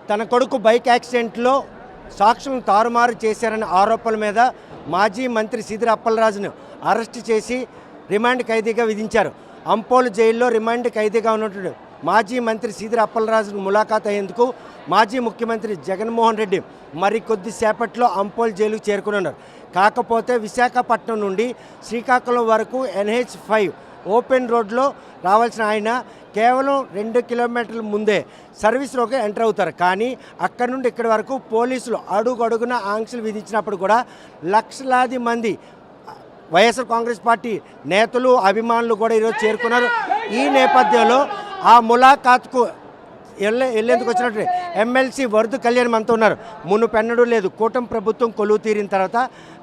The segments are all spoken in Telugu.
తన కొడుకు బైక్ యాక్సిడెంట్లో సాక్షులను తారుమారు చేశారనే ఆరోపణల మీద మాజీ మంత్రి సీదిరి అప్పలరాజును అరెస్ట్ చేసి రిమాండ్ ఖైదీగా విధించారు. అంపోలు జైల్లో రిమాండ్ ఖైదీగా ఉన్నటువంటి మాజీ మంత్రి సీదిరి అప్పలరాజును ములాఖాత్ అయ్యేందుకు మాజీ ముఖ్యమంత్రి జగన్మోహన్ రెడ్డి మరికొద్దిసేపట్లో అంపోలు జైలుకు చేరుకున్నారు. కాకపోతే విశాఖపట్నం నుండి శ్రీకాకుళం వరకు NH5 ఓపెన్ రోడ్లో రావాల్సిన ఆయన కేవలం 2 కిలోమీటర్ల ముందే సర్వీస్లోకి ఎంటర్ అవుతారు. కానీ అక్కడి నుండి ఇక్కడి వరకు పోలీసులు అడుగడుగున ఆంక్షలు విధించినప్పుడు కూడా లక్షలాది మంది వైఎస్ఆర్ కాంగ్రెస్ పార్టీ నేతలు అభిమానులు కూడా ఈరోజు చేరుకున్నారు. ఈ నేపథ్యంలో ఆ ములాఖాత్కు వెళ్ళేందుకు వచ్చినట్టు ఎమ్మెల్సీ వరదు కళ్యాణ్ మనతో ఉన్నారు. మునుపెన్నడూ లేదు, కూటమి ప్రభుత్వం కొలువు తీరిన తర్వాత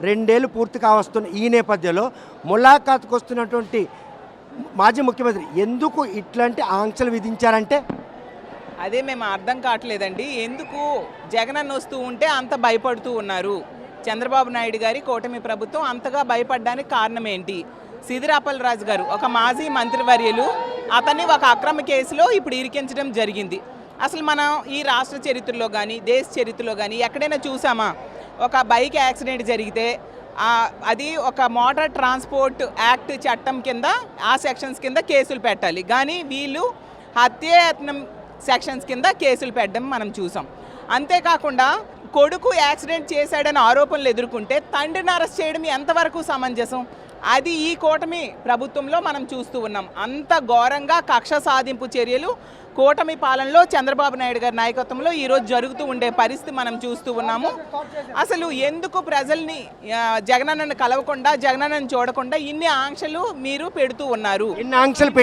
2 ఏళ్ళు పూర్తి కావస్తున్న ఈ నేపథ్యంలో ములాఖాత్కు వస్తున్నటువంటి మాజీ ముఖ్యమంత్రి ఎందుకు ఇట్లాంటి ఆంక్షలు విధించారంటే అదే మేము అర్థం కావట్లేదండి. ఎందుకు జగనన్న వస్తూ ఉంటే అంత భయపడుతూ ఉన్నారు? చంద్రబాబు నాయుడు గారి కూటమి ప్రభుత్వం అంతగా భయపడడానికి కారణం ఏంటి? సీదిరి అప్పలరాజు గారు ఒక మాజీ మంత్రివర్యులు, అతన్ని ఒక అక్రమ కేసులో ఇప్పుడు ఇరికించడం జరిగింది. అసలు మనం ఈ రాష్ట్ర చరిత్రలో కానీ దేశ చరిత్రలో కానీ ఎక్కడైనా చూసామా? ఒక బైక్ యాక్సిడెంట్ జరిగితే అది ఒక మోటార్ ట్రాన్స్పోర్ట్ యాక్ట్ చట్టం కింద ఆ సెక్షన్స్ కింద కేసులు పెట్టాలి. కానీ వీళ్ళు హత్యాయత్నం సెక్షన్స్ కింద కేసులు పెట్టడం మనం చూసాం. అంతేకాకుండా కొడుకు యాక్సిడెంట్ చేశాడని ఆరోపణలు ఎదుర్కొంటే తండ్రిని అరెస్ట్ చేయడం ఎంతవరకు సమంజసం? అది ఈ కూటమి ప్రభుత్వంలో మనం చూస్తూ ఉన్నాం. అంత ఘోరంగా కక్ష సాధింపు చర్యలు కూటమి పాలనలో చంద్రబాబు నాయుడు గారి నాయకత్వంలో ఈరోజు జరుగుతూ ఉండే పరిస్థితి మనం చూస్తూ ఉన్నాము. అసలు ఎందుకు ప్రజల్ని జగనన్నను కలవకుండా జగనన్నను చూడకుండా ఇన్ని ఆంక్షలు మీరు పెడుతూ ఉన్నారు? ఎన్ని ఆంక్షలు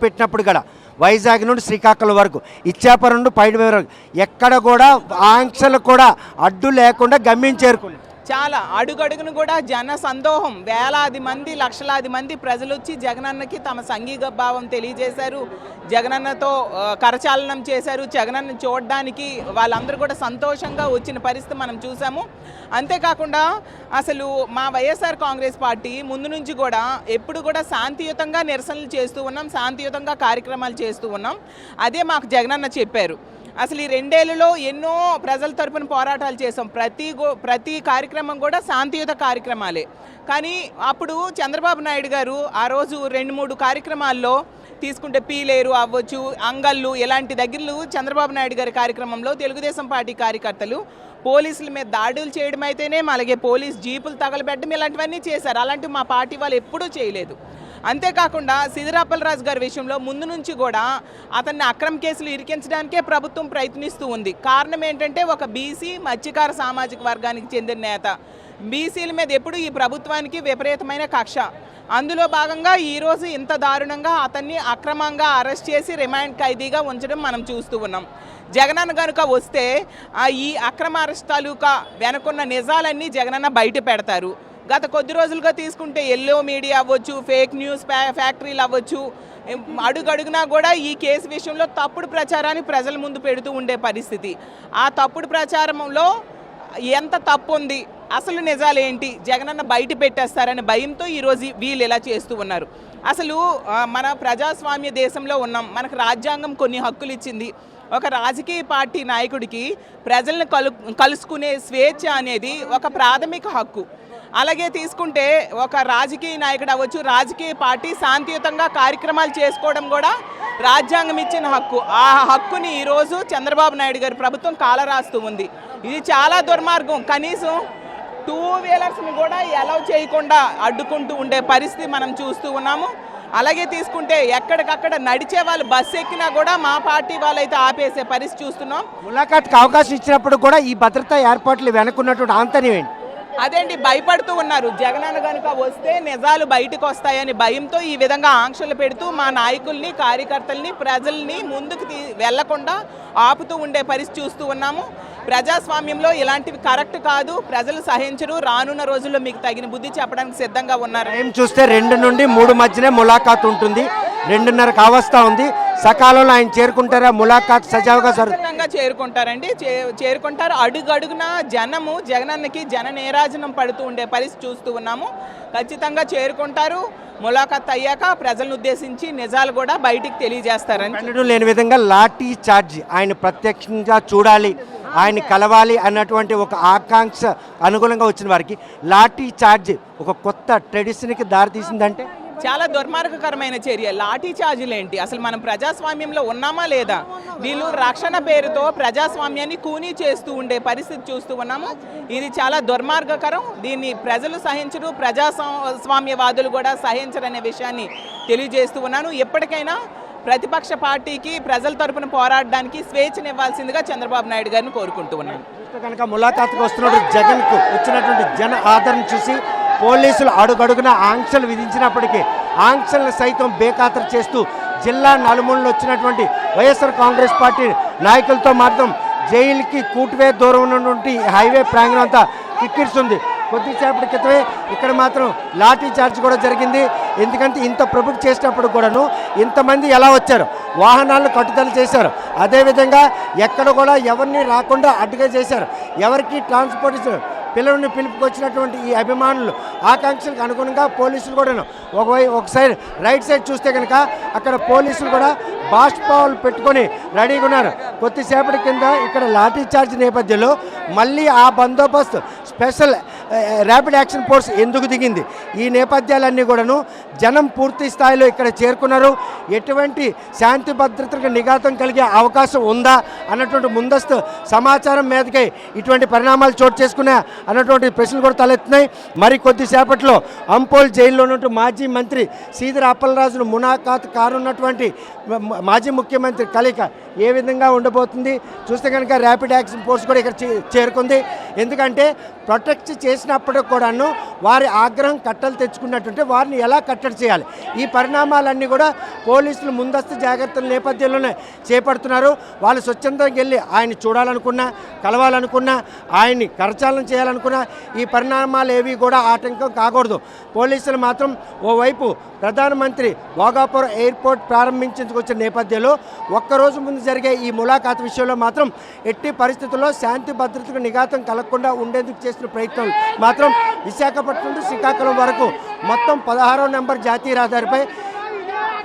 పెట్టినప్పుడు కూడా వైజాగ్ నుండి శ్రీకాకుళం వరకు, ఇచ్చాపురం నుండి పైడి వరకు ఎక్కడ కూడా ఆంక్షలు కూడా అడ్డు లేకుండా గమ్యం చేరుకున్నారు. చాలా అడుగడుగును కూడా జన సందోహం, వేలాది మంది లక్షలాది మంది ప్రజలు వచ్చి జగనన్నకి తమ సంఘీభావం భావం తెలియజేశారు, జగనన్నతో కరచాలనం చేశారు. జగనన్న చూడడానికి వాళ్ళందరూ కూడా సంతోషంగా వచ్చిన పరిస్థితి మనం చూసాము. అంతేకాకుండా అసలు మా వైఎస్ఆర్ కాంగ్రెస్ పార్టీ ముందు నుంచి కూడా ఎప్పుడు కూడా శాంతియుతంగా నిరసనలు చేస్తూ ఉన్నాం, శాంతియుతంగా కార్యక్రమాలు చేస్తూ ఉన్నాం. అదే మాకు జగనన్న చెప్పారు. అసలు ఈ 2 ఏళ్లలో ఎన్నో ప్రజల తరపున పోరాటాలు చేసాం. ప్రతి కార్యక్రమం కూడా శాంతియుత కార్యక్రమాలే. కానీ అప్పుడు చంద్రబాబు నాయుడు గారు ఆ రోజు 2-3 కార్యక్రమాల్లో తీసుకుంటే పీలేరు అవ్వచ్చు, అంగళ్ళు ఇలాంటి దగ్గరలు చంద్రబాబు నాయుడు గారి కార్యక్రమంలో తెలుగుదేశం పార్టీ కార్యకర్తలు పోలీసుల మీద దాడులు చేయడం అయితేనే, అలాగే పోలీస్ జీపులు తగలబెట్టడం ఇలాంటివన్నీ చేశారు. అలాంటివి మా పార్టీ వాళ్ళు ఎప్పుడూ చేయలేదు. అంతేకాకుండా సీదిరి అప్పలరాజు గారి విషయంలో ముందు నుంచి కూడా అతన్ని అక్రమ కేసులు ఇరికించడానికే ప్రభుత్వం ప్రయత్నిస్తూ ఉంది. కారణం ఏంటంటే ఒక బీసీ మత్స్యకార సామాజిక వర్గానికి చెందిన నేత, బీసీల మీద ఎప్పుడు ఈ ప్రభుత్వానికి విపరీతమైన కక్ష. అందులో భాగంగా ఈరోజు ఇంత దారుణంగా అతన్ని అక్రమంగా అరెస్ట్ చేసి రిమాండ్ ఖైదీగా ఉంచడం మనం చూస్తూ ఉన్నాం. జగనన్న కనుక వస్తే ఈ అక్రమ అరెస్ట్ తాలూకా వెనుకున్న నిజాలన్నీ జగనన్న బయట పెడతారు. గత కొద్ది రోజులుగా తీసుకుంటే ఎల్లో మీడియా అవ్వచ్చు, ఫేక్ న్యూస్ ఫ్యాక్టరీలు అవ్వచ్చు, అడుగడుగునా కూడా ఈ కేసు విషయంలో తప్పుడు ప్రచారాన్ని ప్రజల ముందు పెడుతూ ఉండే పరిస్థితి. ఆ తప్పుడు ప్రచారంలో ఎంత తప్పు ఉంది, అసలు నిజాలు ఏంటి జగనన్న బయట పెట్టేస్తారనే భయంతో ఈరోజు వీళ్ళు ఇలా చేస్తూ ఉన్నారు. అసలు మన ప్రజాస్వామ్య దేశంలో ఉన్నాం. మనకు రాజ్యాంగం కొన్ని హక్కులు ఇచ్చింది. ఒక రాజకీయ పార్టీ నాయకుడికి ప్రజలను కలుసుకునే స్వేచ్ఛ అనేది ఒక ప్రాథమిక హక్కు. అలాగే తీసుకుంటే ఒక రాజకీయ నాయకుడు అవ్వచ్చు, రాజకీయ పార్టీ శాంతియుతంగా కార్యక్రమాలు చేసుకోవడం కూడా రాజ్యాంగం ఇచ్చిన హక్కు. ఆ హక్కుని ఈరోజు చంద్రబాబు నాయుడు గారి ప్రభుత్వం కాలరాస్తూ ఉంది. ఇది చాలా దుర్మార్గం. కనీసం 2 వీలర్స్ని కూడా అలౌ చేయకుండా అడ్డుకుంటూ ఉండే పరిస్థితి మనం చూస్తూ ఉన్నాము. అలాగే తీసుకుంటే ఎక్కడికక్కడ నడిచే వాళ్ళు బస్సు ఎక్కినా కూడా మా పార్టీ వాళ్ళైతే ఆపేసే పరిస్థితి చూస్తున్నాం. ములాఖాత్కి అవకాశం ఇచ్చినప్పుడు కూడా ఈ భద్రతా ఏర్పాట్లు వెనుకున్నటువంటి ఆంతర్యం ఏంటి? అదేంటి భయపడుతూ ఉన్నారు. జగనన్న కనుక వస్తే నిజాలు బయటకు వస్తాయని భయంతో ఈ విధంగా ఆంక్షలు పెడుతూ మా నాయకుల్ని, కార్యకర్తల్ని, ప్రజల్ని ముందుకు వెళ్లకుండా ఆపుతూ ఉండే పరిస్థితి చూస్తూ ఉన్నాము. ప్రజాస్వామ్యంలో ఇలాంటివి కరెక్ట్ కాదు, ప్రజలు సహించరు. రానున్న రోజుల్లో మీకు తగిన బుద్ధి చెప్పడానికి సిద్ధంగా ఉన్నారు. టైం చూస్తే 2 నుండి 3 మధ్యనే ములాఖాత్ ఉంటుంది. 2:30 కావస్తా ఉంది. సకాలంలో ఆయన చేరుకుంటారా? ములాఖాత్ సజావుగా ఖచ్చితంగా చేరుకుంటారండి. చేరుకుంటారు. అడుగడుగున జనము జగనన్నకి జన నీరాజనం పడుతూ ఉండే పరిస్థితి చూస్తూ ఉన్నాము. ఖచ్చితంగా చేరుకుంటారు. ములాఖాత్ అయ్యాక ప్రజలను ఉద్దేశించి నిజాలు కూడా బయటికి తెలియజేస్తారని. ఎన్నడూ లేని విధంగా లాఠీ చార్జ్, ఆయన ప్రత్యక్షంగా చూడాలి, ఆయన కలవాలి అన్నటువంటి ఒక ఆకాంక్ష అనుగుణంగా వచ్చిన వారికి లాఠీ చార్జ్ ఒక కొత్త ట్రెడిషన్కి దారితీసిందంటే చాలా దుర్మార్గకరమైన చర్య. లాఠీ ఛార్జీలు ఏంటి? అసలు మనం ప్రజాస్వామ్యంలో ఉన్నామా లేదా? వీళ్ళు రక్షణ పేరుతో ప్రజాస్వామ్యాన్ని కూనీ చేస్తూ ఉండే పరిస్థితి చూస్తూ ఉన్నాము. ఇది చాలా దుర్మార్గకరం. దీన్ని ప్రజలు సహించరు, ప్రజాస్వామ్యవాదులు కూడా సహించరనే విషయాన్ని తెలియజేస్తూ ఉన్నాను. ఎప్పటికైనా ప్రతిపక్ష పార్టీకి ప్రజల తరపున పోరాడడానికి స్వేచ్ఛనివ్వాల్సిందిగా చంద్రబాబు నాయుడు గారిని కోరుకుంటూ ఉన్నాను. కనుక ములాఖాత్కు వస్తున్నటువంటి జగన్కు వచ్చినటువంటి జన ఆదరణ చూసి పోలీసులు అడుగడుగున ఆంక్షలు విధించినప్పటికీ ఆంక్షలను సైతం బేఖాతరు చేస్తూ జిల్లా నలుమూలలో వచ్చినటువంటి వైఎస్ఆర్ కాంగ్రెస్ పార్టీ నాయకులతో మాత్రం జైలుకి కూటువే దూరం ఉన్నటువంటి హైవే ప్రాంగణం అంతా కిక్కిరిస్తుంది. కొద్దిసేపటి క్రితమే ఇక్కడ మాత్రం లాఠీ చార్జ్ కూడా జరిగింది. ఎందుకంటే ఇంత ప్రభుత్వం చేసినప్పుడు కూడాను ఇంతమంది ఎలా వచ్చారు, వాహనాలను కట్టుదల చేశారు. అదేవిధంగా ఎక్కడ కూడా ఎవరిని రాకుండా అడ్డుగా చేశారు. ఎవరికి ట్రాన్స్పోర్టేషన్ పిల్లల్ని పిలుపుకొచ్చినటువంటి ఈ అభిమానులు ఆకాంక్షలకు అనుగుణంగా పోలీసులు కూడా ఒక సైడ్ రైట్ సైడ్ చూస్తే కనుక అక్కడ పోలీసులు కూడా బాష్పాలు పెట్టుకొని రెడీగా ఉన్నారు. కొద్దిసేపటి కింద ఇక్కడ లాఠీ చార్జ్ నేపథ్యంలో మళ్ళీ ఆ బందోబస్తు స్పెషల్ ర్యాపిడ్ యాక్షన్ ఫోర్స్ ఎందుకు దిగింది? ఈ నేపథ్యాలన్నీ కూడాను జనం పూర్తి స్థాయిలో ఇక్కడ చేరుకున్నారు. ఎటువంటి శాంతి భద్రతలకు నిఘాతం కలిగే అవకాశం ఉందా అన్నటువంటి ముందస్తు సమాచారం మీదకై ఇటువంటి పరిణామాలు చోటు చేసుకున్నా అన్నటువంటి ప్రశ్నలు కూడా తలెత్తున్నాయి. మరి కొద్దిసేపట్లో అంపోల్ జైల్లో ఉన్నట్టు మాజీ మంత్రి సీదిర అప్పలరాజును ములాఖాత్ కానున్నటువంటి మాజీ ముఖ్యమంత్రి కలయిక ఏ విధంగా ఉండబోతుంది చూస్తే కనుక ర్యాపిడ్ యాక్షన్ ఫోర్స్ కూడా ఇక్కడ చేరుకుంది. ఎందుకంటే ప్రొటెక్ట్ చేసినప్పటికి కూడాను వారి ఆగ్రహం కట్టలు తెచ్చుకున్నట్టుంటే వారిని ఎలా కట్టడి చేయాలి? ఈ పరిణామాలన్నీ కూడా పోలీసులు ముందస్తు జాగ్రత్తల నేపథ్యంలోనే చేపడుతున్నారు. వాళ్ళు స్వచ్ఛందంగా వెళ్ళి ఆయన చూడాలనుకున్నా, కలవాలనుకున్నా, ఆయన్ని కరచాలనం చేయాలనుకున్నా ఈ పరిణామాలు ఏవి కూడా ఆటంకం కాకూడదు. పోలీసులు మాత్రం ఓవైపు ప్రధానమంత్రి భోగాపురం ఎయిర్పోర్ట్ ప్రారంభించేందుకు వచ్చిన నేపథ్యంలో ఒక్కరోజు ముందు జరిగే ఈ ములాఖాత్ విషయంలో మాత్రం ఎట్టి పరిస్థితుల్లో శాంతి భద్రతకు నిఘాతం కలగకుండా ఉండేందుకు చేసిన ప్రయత్నం మాత్రం విశాఖపట్నం నుండి శ్రీకాకుళం వరకు మొత్తం 16వ నెంబర్ జాతీయ రహదారిపై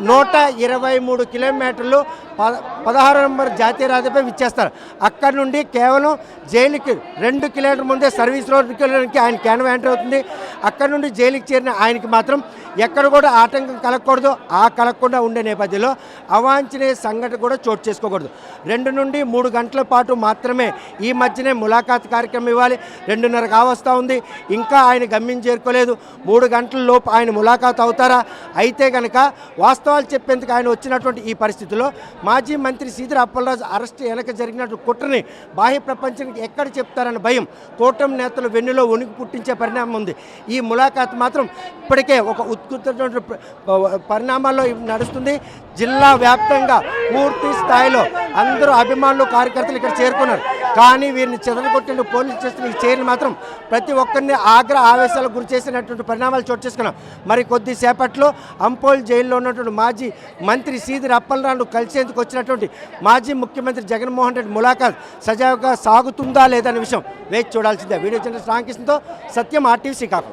123 కిలోమీటర్లు 16వ నెంబర్ జాతీయ రహదారిపై విచ్చేస్తారు. అక్కడి నుండి కేవలం జైలుకి 2 కిలోమీటర్ల ముందే సర్వీస్ రోడ్డుకి ఆయన క్యాన్వా ఎంటర్ అవుతుంది. అక్కడి నుండి జైలుకి చేరిన ఆయనకి మాత్రం ఎక్కడ కూడా ఆటంకం కలగకూడదు. కలగకుండా ఉండే నేపథ్యంలో అవాంఛనీయ సంఘటన కూడా చోటు చేసుకోకూడదు. 2 నుండి 3 గంటల పాటు మాత్రమే ఈ మధ్యనే ములాఖాత్ కార్యక్రమం ఇవ్వాలి. 2:30 కావస్తూ ఉంది, ఇంకా ఆయన గమ్యం చేరుకోలేదు. 3 గంటల లోపు ఆయన ములాఖాత్ అవుతారా? అయితే కనుక వాస్తవాలు చెప్పేందుకు ఆయన వచ్చినటువంటి ఈ పరిస్థితిలో మాజీ మంత్రి సీదిర అప్పలరాజు అరెస్ట్ వెనక జరిగినట్టు కుట్రని బాహ్య ప్రపంచానికి ఎక్కడ చెప్తారన్న భయం కూటమి నేతలు వెన్నులో వణుకు పుట్టించే పరిణామం ఉంది. ఈ ములాఖాత్ మాత్రం ఇప్పటికే ఒక ఉత్కృష్టమైన పరిణామాల్లో నడుస్తుంది. జిల్లా వ్యాప్తంగా పూర్తి స్థాయిలో అందరూ అభిమానులు, కార్యకర్తలు ఇక్కడ చేరుకున్నారు. కానీ వీరిని చెదరగొట్టిన పోలీసు చేస్తున్న ఈ చర్యలు మాత్రం ప్రతి ఒక్కరిని ఆవేశాలకు గురి చేసినటువంటి పరిణామాలు చోటు చేసుకున్నాం. మరి కొద్దిసేపట్లో అంపోల్ జైల్లో ఉన్నటువంటి మాజీ మంత్రి సీదిర అప్పలరాజును కలిసేందుకు వచ్చినటువంటి మాజీ ముఖ్యమంత్రి జగన్మోహన్ రెడ్డి ములాఖాత్ సజావుగా సాగుతుందా లేదనే విషయం వేచి చూడాల్సిందే. వీడియో జర్నలిస్ట్ రామకృష్ణతో సత్యం, RTV శ్రీకాకుళం.